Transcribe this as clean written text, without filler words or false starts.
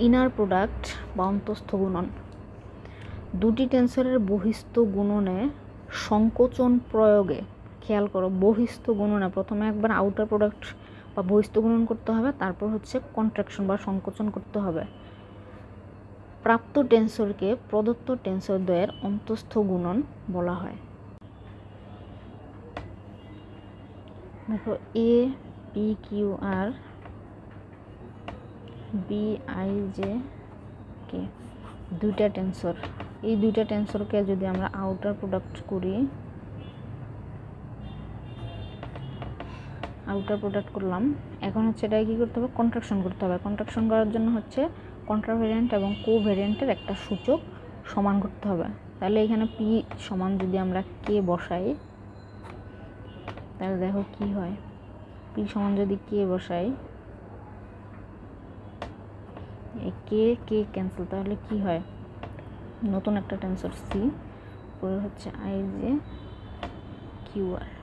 Inner product বা অন্তস্থ গুণন। দুটি টেন্সরের বহিস্থ গুণনে সংকোচন প্রয়োগে, খেয়াল করো বহিস্থ গুণনে প্রথমে একবার আউটার প্রোডাক্ট বা বহিস্থ গুণন করতে হবে, তারপর হচ্ছে কন্ট্রাকশন বা সংকোচন করতে হবে। প্রাপ্ত টেন্সরকে প্রদত্ত টেন্সর দ্বয়ের অন্তস্থ গুণন বলা হয়। দেখো A P Q R B I J K দুইটা টেন্সর, এই দুইটা টেন্সরকে যদি আমরা আউটার প্রোডাক্ট করি, আউটার প্রোডাক্ট করলাম, এখন হচ্ছে এটাকে কী করতে হবে, কন্ট্রাকশন করতে হবে। কন্ট্রাকশন করার জন্য হচ্ছে কন্ট্রাভেরিয়েন্ট এবং কোভেরিয়েন্টের একটা সূচক সমান করতে হবে। তাহলে এখানে পি সমান যদি আমরা কে বসাই, তাহলে দেখো কি হয়, পি সমান যদি কে বসাই, কে কে ক্যান্সেল, তাহলে কি হয়, নতুন একটা টেন্সর সি, পরে হচ্ছে আই জে কিউ আর।